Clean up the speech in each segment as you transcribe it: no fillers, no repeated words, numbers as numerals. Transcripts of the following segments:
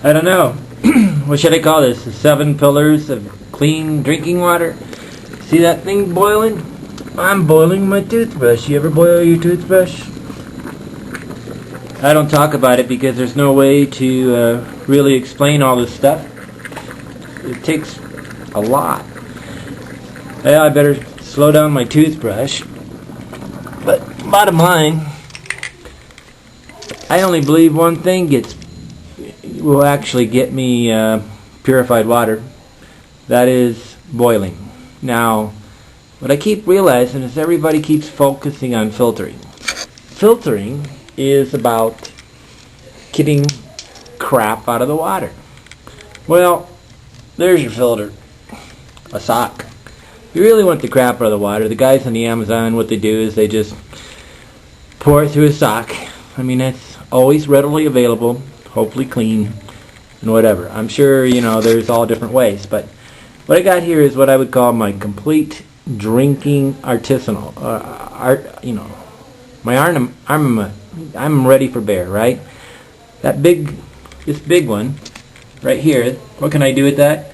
I don't know. What should I call this? The 7 pillars of clean drinking water? See that thing boiling? I'm boiling my toothbrush. You ever boil your toothbrush? I don't talk about it because there's no way to really explain all this stuff. It takes a lot. Well, I better slow down my toothbrush. But bottom line, I only believe one thing will actually get me purified water. That is boiling. Now, what I keep realizing is everybody keeps focusing on filtering. Filtering is about getting crap out of the water. Well, there's your filter. A sock. You really want the crap out of the water. The guys on the Amazon, what they do is they just pour it through a sock. I mean, that's always readily available, hopefully clean, and whatever. I'm sure, there's all different ways, but what I got here is what I would call my complete drinking artisanal. My armament. I'm ready for bear, right? This big one, right here, what can I do with that?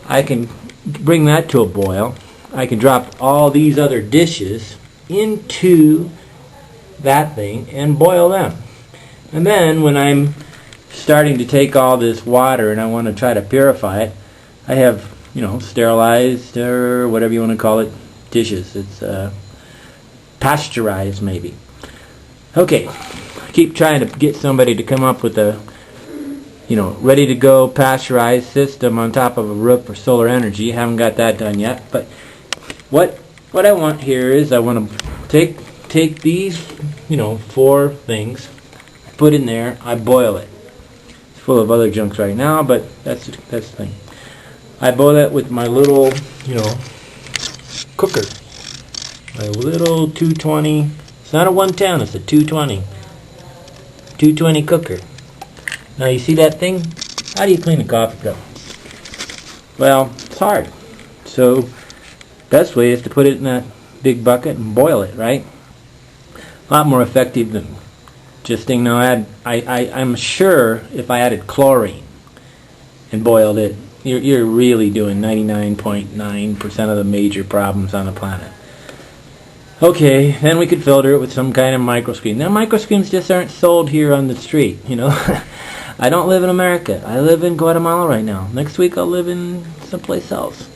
I can bring that to a boil. I can drop all these other dishes into that thing and boil them. And then when I'm starting to take all this water and I want to try to purify it, I have, sterilized or whatever you want to call it, dishes. It's pasteurized maybe. Okay, I keep trying to get somebody to come up with a ready to go pasteurized system on top of a roof for solar energy. Haven't got that done yet, but what I want here is I want to take these 4 things, put in there, I boil it. It's full of other junks right now, but that's the thing. I boil it with my little cooker, my little 220. It's not a 110, it's a 220 cooker. Now you see that thing? How do you clean a coffee cup? Well, it's hard. So best way is to put it in that big bucket and boil it, right? A lot more effective than just I'm sure if I added chlorine and boiled it, you're really doing 99.9% of the major problems on the planet. Okay, then we could filter it with some kind of microscreen. Now microscreens just aren't sold here on the street, I don't live in America. I live in Guatemala right now. Next week I'll live in someplace else.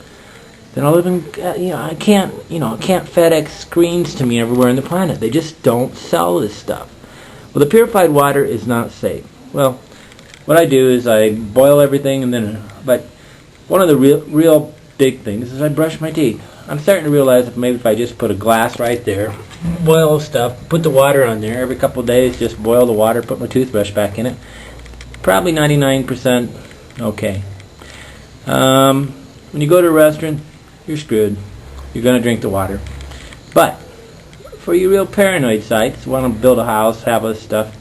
Then I'll live in, I can't FedEx screens to me everywhere on the planet. They just don't sell this stuff. Well, the purified water is not safe. Well, what I do is I boil everything but one of the real big things is I brush my teeth. I'm starting to realize that maybe if I just put a glass right there, boil stuff, put the water on there, every couple of days just boil the water, put my toothbrush back in it, probably 99% okay. When you go to a restaurant, you're screwed. You're going to drink the water. But for you real paranoid sites, want to build a house, have all this stuff,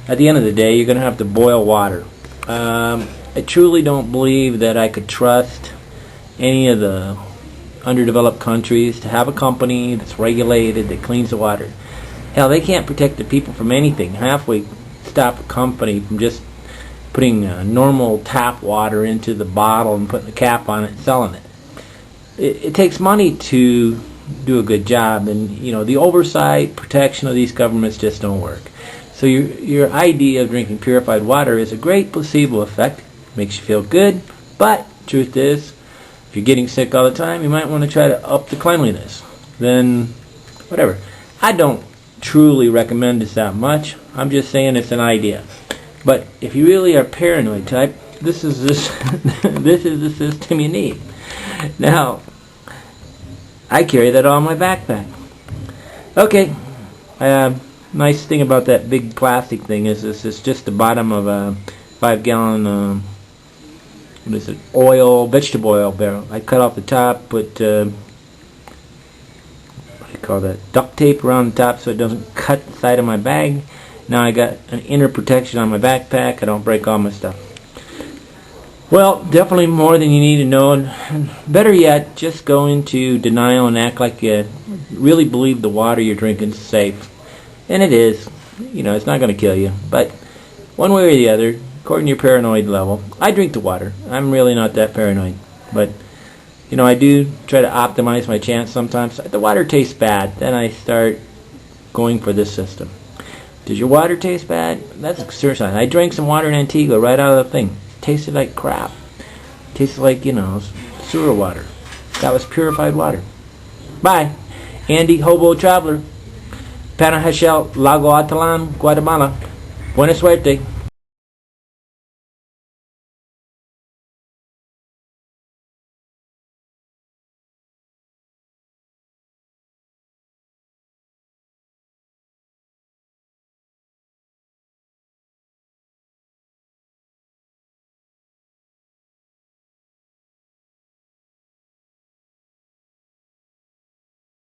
at the end of the day, you're going to have to boil water. I truly don't believe that I could trust any of the underdeveloped countries to have a company that's regulated, that cleans the water. Hell, they can't protect the people from anything. Halfway stop a company from just putting normal tap water into the bottle and putting the cap on it and selling it. It takes money to do a good job, and the oversight, protection of these governments just don't work. So your idea of drinking purified water is a great placebo effect, makes you feel good, but truth is, if you're getting sick all the time, you might want to try to up the cleanliness. Then, whatever. I don't truly recommend this that much. I'm just saying it's an idea. But if you really are paranoid type, this is the system you need. Now, I carry that all in my backpack. Okay. Nice thing about that big plastic thing is this is just the bottom of a 5-gallon vegetable oil barrel. I cut off the top, put what do you call that, duct tape around the top so it doesn't cut the side of my bag. Now I got an inner protection on my backpack. I don't break all my stuff. Well, definitely more than you need to know, and better yet, just go into denial and act like you really believe the water you're drinking is safe. And it is. It's not going to kill you, but one way or the other, according to your paranoid level. I drink the water. I'm really not that paranoid. But, you know, I do try to optimize my chance sometimes. If the water tastes bad, then I start going for this system. Does your water taste bad? That's a serious sign. I drank some water in Antigua right out of the thing. It tasted like crap. It tasted like, you know, sewer water. That was purified water. Bye. Andy, Hobo Traveler. Panajachel, Lago Atalan, Guatemala. Buena suerte.